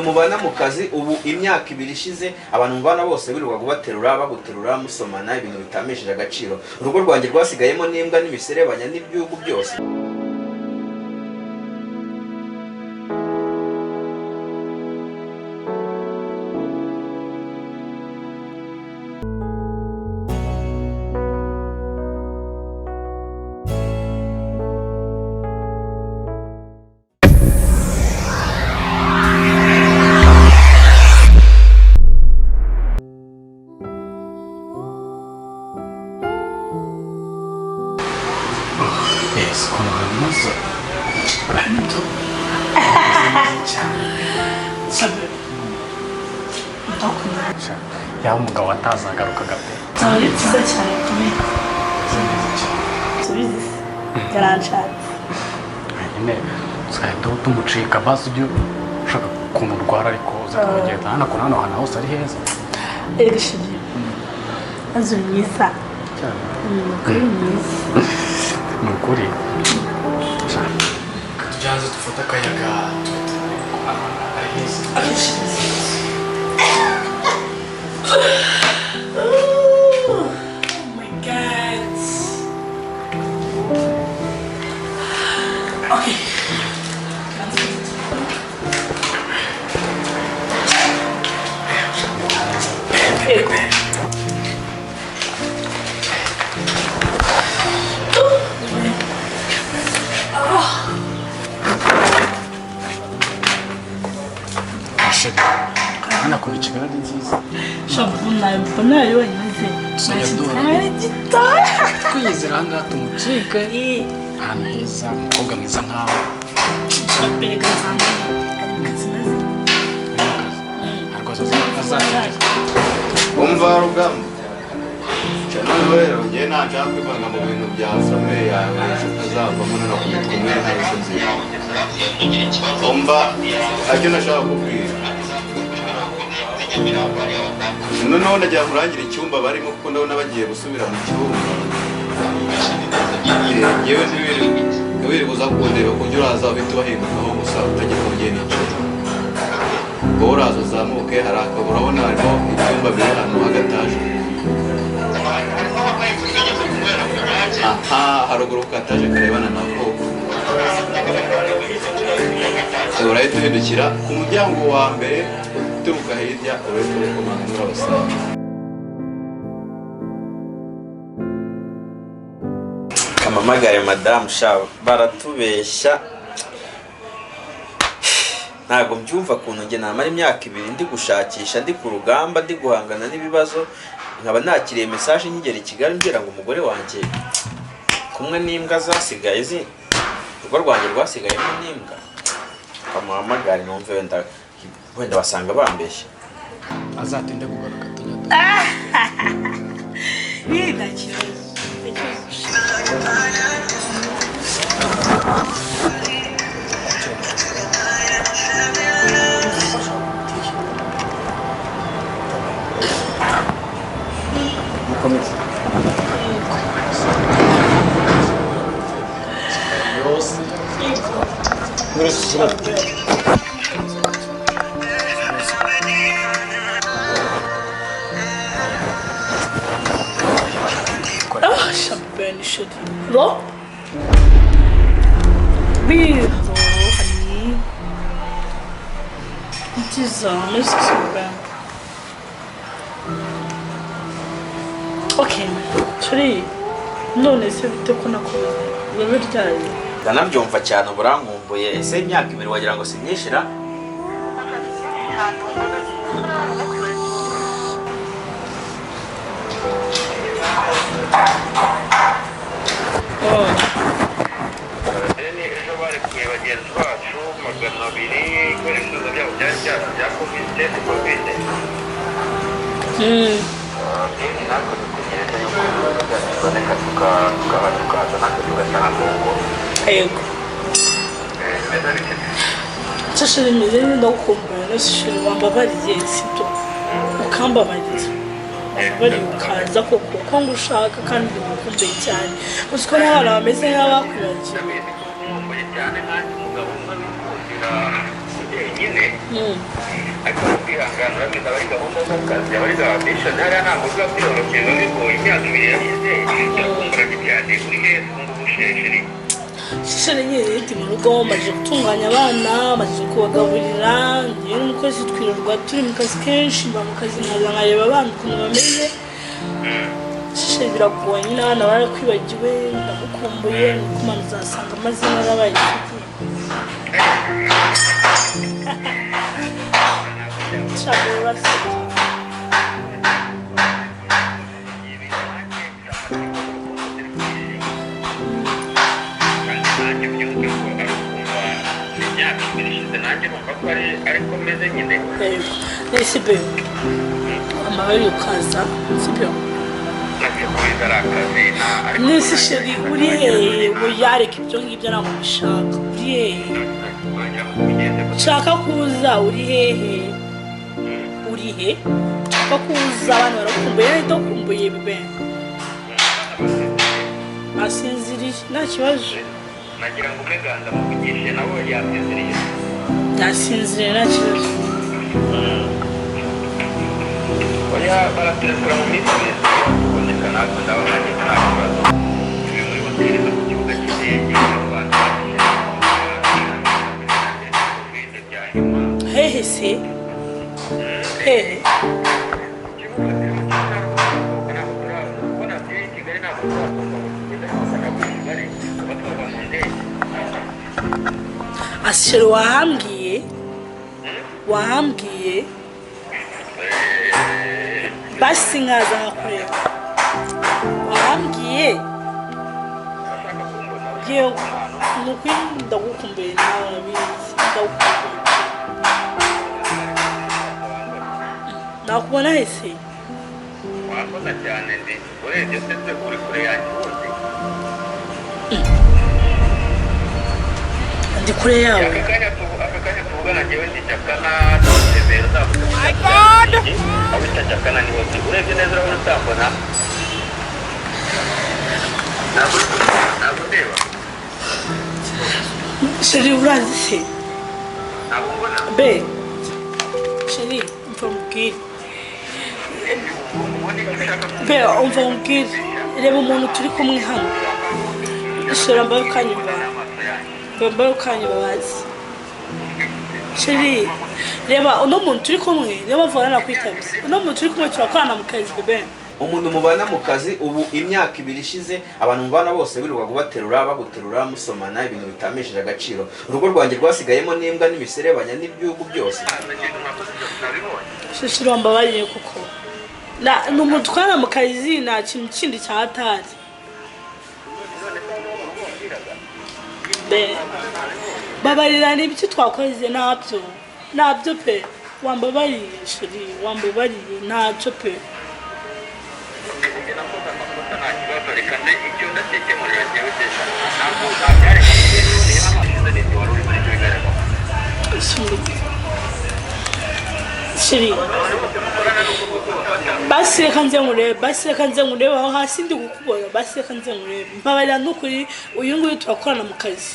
mubana mu kazi ubu imyaka 2 ishize abantu mubana bose birirwa gubaterura baguterura musomana ibintu bitamesheje agaciro urugo rwanjye rwasigayemo n'imbwa n'imiserebanya n'ibyugu byose ya umugabo atazagaruka gape ari cyiza cyane kumenya tubizi yaranshatse nyine twahita tumucika basi ujye ushaka ukuntu urwara ariko uzakugenda hano ko hano hano hose ari heza erishije azu myiza cyane kuri myiza ni ukuri tujyanze dufata akayaga ari heza Oh my god. Okay. Ana kuri Kigali nziza. Shabuna mbona yo nyize. Twizera hanga tumucike. Hano heza umukobwa mwiza nkawe. Chapeleka sana. umva rugamba cyane rero ngiye nashaka kwivanga mu bintu bya famille yawe azavamo no kumwe n'aho nziza umva ajye nashaka kubwira noneho ndagira kurangira icyumba barimo kuko ndabona bagiye gusubira mu cyumba yewe ntibiri buza kundeba kugira uraza uhite ubahindukaho gusa utagiye kugenda icyo ngo uraza uzamuke hari akabura abona harimo ibyumba biri hano hagataje aha haruguru ku kataje karebana nako urahita uhindukira ku muryango wa mbere uturuka hirya urahita ukomanga n'urabasanga kamamagare madamu shaba baratubeshya ntago mbyumva kuntu nge namara imyaka 2 ndi gushakisha ndi ku rugamba ndi guhangana n'ibibazo nkaba nakiriye message nyigera i Kigali mbwira ngo umugore wanjye kumwe n'imbwa zasigaye urwo rwanjye rwasigayemo n'imbwa kamuhamagare numve wenda basanga bambeshye azatinde kugaruka tunyata Yida kibazo champagne shadi lo bir hani intizamız ben okay turi none se bite ko nakoze bebe ryari ndanabyumva cyane uburankumbuye ese imyaka 2 wagira ngo sinyishira Ego. Sashiri mileni ndakumbura nashiri wambabariye sibyo. Ukambabarira. Bari ukaza koko ko ngushaka kandi ngukumbuye cyane. Uziko n'abana bameze nk'abakwibagiwe. cyane kandi umugabo umwe bikundira nyine ariko kwihangana urabizi abari gahunda z'akazi abari gahamisha ntara ntabwo biba byoroshye biba bigoye imyaka ibiri yashize irakumbura cyane uri heza ubu ngubu shesheri shishane nyine ndi mu rugo maze gutunganya abana maze kubagaburira ngewe n'umukozi twirirwa turi mu kazi kenshi mba mu kazi nkaza nkareba abana ukuntu bameze shishane biragoye nyine abana barakwibagiwe ndamukumbuye nuko umwana uzasanga amazina yarabaye inshuti nshaka uraseka ariko meze nyine nese be amabari ukaza sibyo nakekubiza ari akazi nese sheri uri hehe yareka ibyo ngibyo ntabwo bishaka uri hehe nshaka kuza uri hehe uri he nshaka kuza abantu barakumbuye ndakumbuye bibe asinziriye nta kibazo nagira ngo umeganda muvugishe nabo yasinziriye yasinziriye nta kibazo oya baratelefona mu minsi meza kuboneka natwe ndabona nta kibazo turi muri hoteli zo ku kibuga cy'indege mu Rwanda hehe se hehe ashere wahambwiye basi nkaza nkakureba wahambwiye yewe nukuri ndagukumbuye nawe urabizi ndagukumbuye nakubona hese wambona cyane ndi urebye se uri kure yanjye ubundi ndi kure yawe aka kanya tuvugana njyewe ndi Jakana Tembera uzavuga aho ita Jakana ni wowe urebye neza urabona utambona ntabwo ndeba sheri urazi se ntabwo mbona be sheri umva mubwire be umva mubwire reba umuntu turi kumwe hano sheri mbaye ukanyumva mbaye ukanyumva bazi sheri reba uno muntu turi kumwe reba mvana nakwitabye uno muntu turi kumwe turakorana mu kazi bebe umuntu mubana mu kazi ubu imyaka 2 ishize abantu mubana bose birirwa gubaterura baguterura musomana ibintu bitamesheje agaciro urugo rwanjye rwasigayemo n'imbwa n'imiserebanya n'ibyugu byose sheri wambabariye kuko n'umuntu twana mu kazi nta kintu kindi cyahatari babarira n'ibyo twakoze ntabyo pe wambabariye sheri wambabariye ntacyo pe sheri basi reka nze nkurebe aho hasi ndi gukubona basi reka nze nkurebe mbabarira n'ukuri uyu nguyu turakorana mu kazi